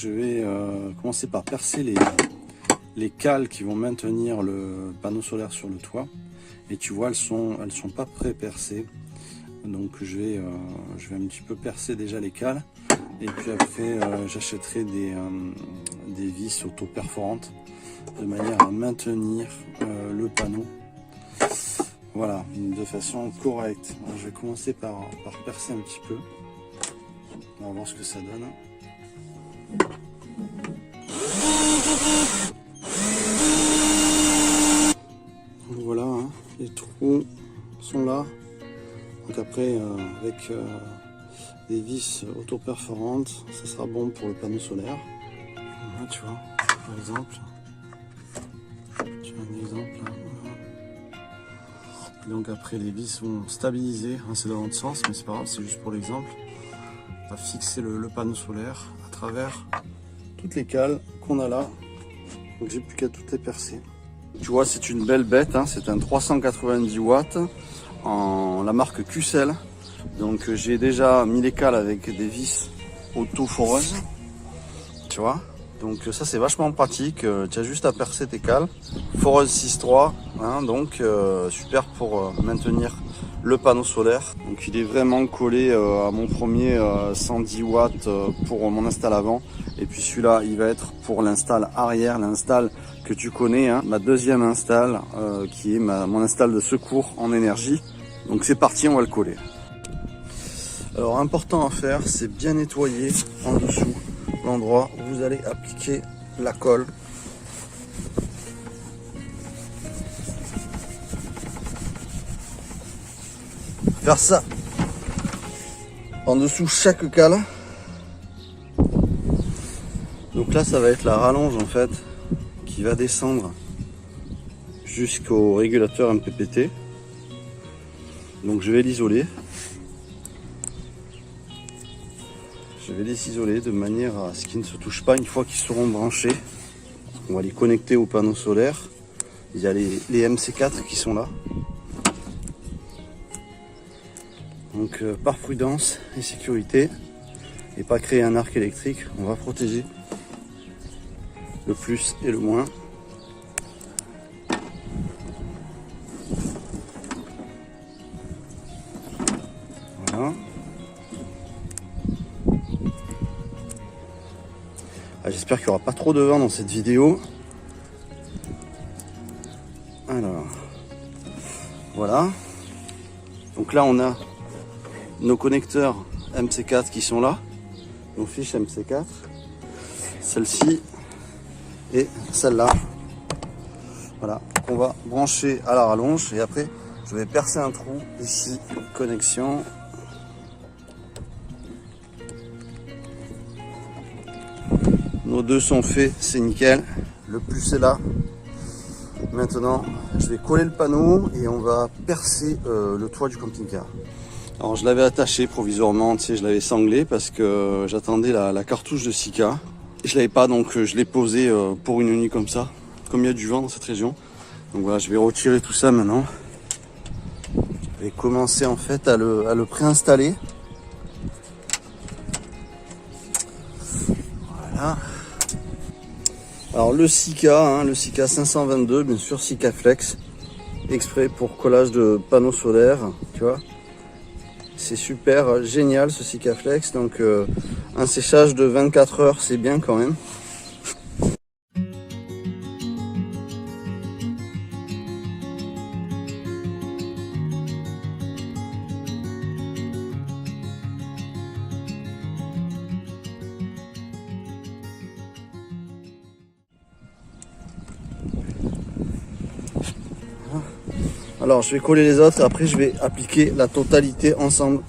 Je vais commencer par percer les cales qui vont maintenir le panneau solaire sur le toit. Et tu vois, elles sont pas pré-percées. Donc je vais un petit peu percer déjà les cales. Et puis après, j'achèterai des vis auto-perforantes de manière à maintenir le panneau. Voilà, de façon correcte. Alors, je vais commencer par percer un petit peu. On va voir ce que ça donne. Voilà, hein, les trous sont là. Donc après, avec des vis auto-perforantes, ça sera bon pour le panneau solaire. Là, tu vois, par exemple. Tu as un exemple là. Donc après, les vis vont stabiliser. Hein, c'est dans l'autre sens, mais c'est pas grave, c'est juste pour l'exemple. On va fixer le panneau solaire à travers toutes les cales qu'on a là. Donc j'ai plus qu'à toutes les percer. Tu vois, c'est une belle bête, hein, c'est un 390 watts en la marque QCell. Donc j'ai déjà mis les cales avec des vis auto-foreuses, tu vois. Donc ça c'est vachement pratique, tu as juste à percer tes cales. Foreuse 6.3, hein, donc super pour maintenir le panneau solaire. Donc il est vraiment collé à mon premier 110 watts pour mon install avant. Et puis celui-là il va être pour l'install arrière, l'install que tu connais, hein, ma deuxième install qui est mon install de secours en énergie. Donc c'est parti, on va le coller. Alors important à faire, c'est bien nettoyer en dessous l'endroit où vous allez appliquer la colle. Faire ça en dessous chaque cale. Donc là ça va être la rallonge en fait qui va descendre jusqu'au régulateur MPPT. Donc je vais l'isoler. Je vais les isoler de manière à ce qu'ils ne se touchent pas une fois qu'ils seront branchés. On va les connecter au panneau solaire. Il y a les MC4 qui sont là. Donc par prudence et sécurité, et pas créer un arc électrique, on va protéger le plus et le moins. Voilà. J'espère qu'il n'y aura pas trop de vent dans cette vidéo. Alors, voilà. Donc là, on a nos connecteurs MC4 qui sont là. Nos fiches MC4. Celle-ci et celle-là. Voilà. On va brancher à la rallonge. Et après, je vais percer un trou ici. Connexion. Nos deux sont faits, c'est nickel. Le plus est là. Maintenant, je vais coller le panneau et on va percer le toit du camping-car. Alors, je l'avais attaché provisoirement, tu sais, je l'avais sanglé parce que j'attendais la cartouche de Sika. Et je l'avais pas, donc je l'ai posé pour une nuit comme ça, comme il y a du vent dans cette région. Donc voilà, je vais retirer tout ça maintenant. Je vais commencer en fait à le préinstaller. Voilà. Alors le Sika, hein, le Sika 522, bien sûr Sika Flex, exprès pour collage de panneaux solaires, tu vois. C'est super génial ce Sika Flex, donc un séchage de 24 heures, c'est bien quand même. Alors je vais coller les autres et après je vais appliquer la totalité ensemble.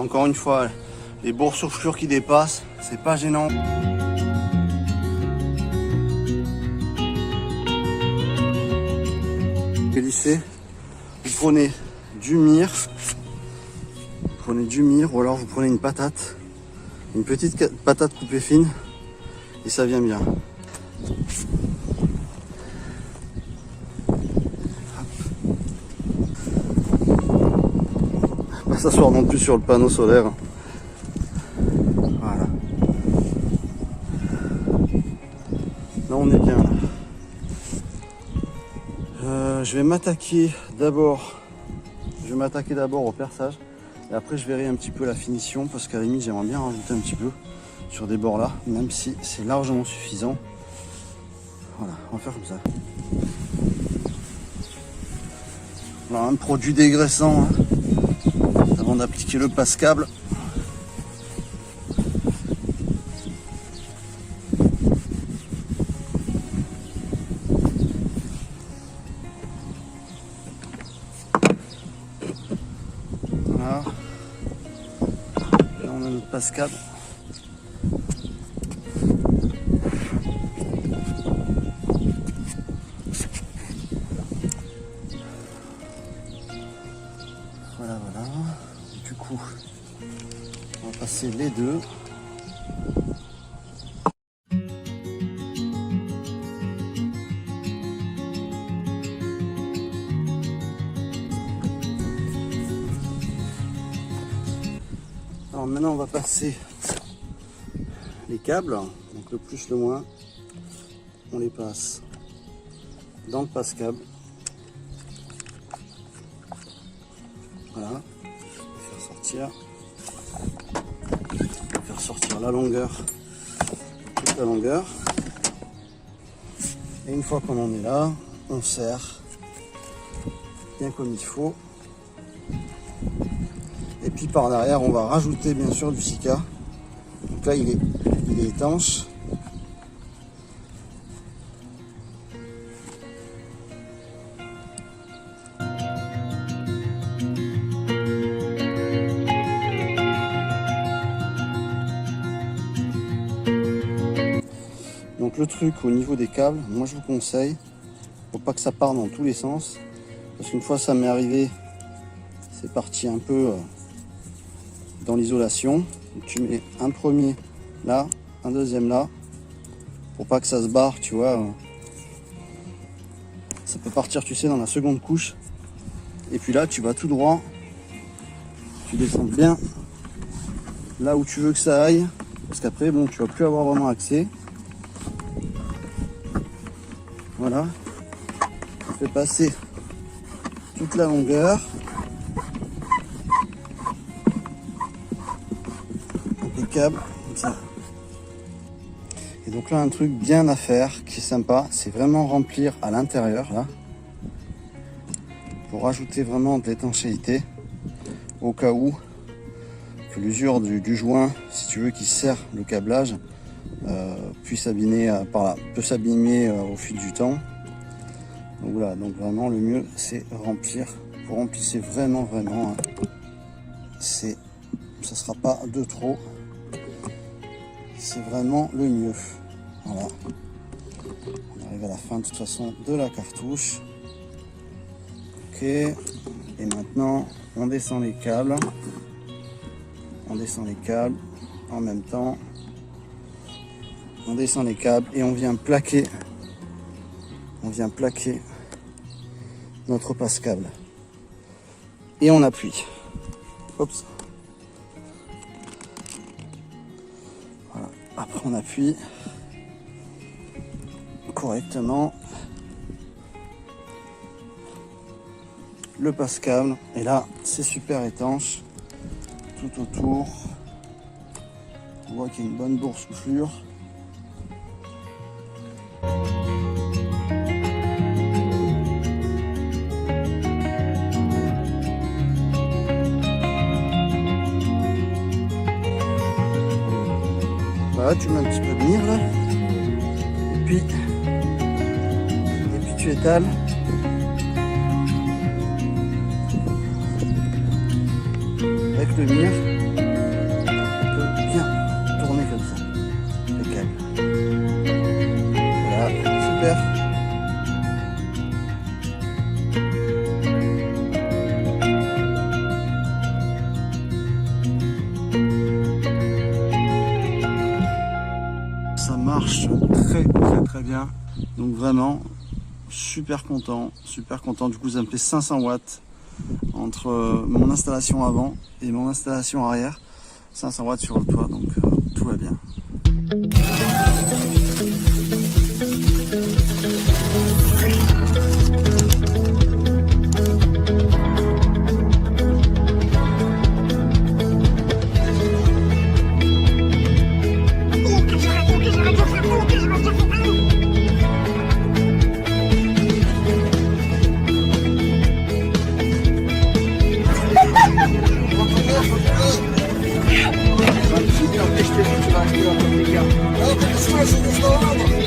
encore une fois, les boursouflures qui dépassent, c'est pas gênant. Et lycée, vous prenez du myrrhe, ou alors vous prenez une patate, une petite patate coupée fine, et ça vient bien. Pas s'asseoir non plus sur le panneau solaire. Voilà. Là on est bien là. Je vais m'attaquer d'abord au perçage et après je verrai un petit peu la finition parce qu'à la limite j'aimerais bien rajouter un petit peu sur des bords là, même si c'est largement suffisant. Voilà, on va faire comme ça. Alors un produit dégraissant hein, avant d'appliquer le passe-câble. Voilà. Là on a notre passe-câble. Voilà. Du coup, on va passer les deux. Alors maintenant on va passer les câbles, donc le plus le moins, on les passe dans le passe-câble. Voilà, faire sortir la longueur, toute la longueur. Et une fois qu'on en est là, on serre bien comme il faut. Et puis par derrière, on va rajouter bien sûr du Sika. Donc là, il est étanche. Donc le truc au niveau des câbles, moi je vous conseille, faut pas que ça parte dans tous les sens. Parce qu'une fois ça m'est arrivé, c'est parti un peu dans l'isolation. Tu mets un premier là, un deuxième là, pour pas que ça se barre, tu vois. Ça peut partir, tu sais, dans la seconde couche. Et puis là, tu vas tout droit, tu descends bien là où tu veux que ça aille, parce qu'après, bon, tu vas plus avoir vraiment accès. Voilà, on fait passer toute la longueur. Impeccable, comme ça. Et donc là, un truc bien à faire, qui est sympa, c'est vraiment remplir à l'intérieur, là, pour rajouter vraiment de l'étanchéité, au cas où que l'usure du joint, si tu veux, qui serre le câblage, puisse s'abîmer par là, peut s'abîmer au fil du temps. Donc voilà, donc vraiment le mieux c'est remplir. Vous remplissez vraiment hein. Ça sera pas de trop. C'est vraiment le mieux. Voilà. On arrive à la fin de toute façon de la cartouche. Ok. Et maintenant on descend les câbles. On descend les câbles en même temps. On descend les câbles et on vient plaquer notre passe-câble. Et on appuie. Oups. Voilà. Après on appuie correctement le passe-câble. Et là c'est super étanche. Tout autour. On voit qu'il y a une bonne boursouflure. Voilà, tu mets un petit peu de myrrhe là. Et puis tu étales. Avec le myrrhe. ça marche très bien. Donc vraiment, super content. Du coup, ça me fait 500 watts entre mon installation avant et mon installation arrière. 500 watts sur le toit, donc tout va bien. Smash this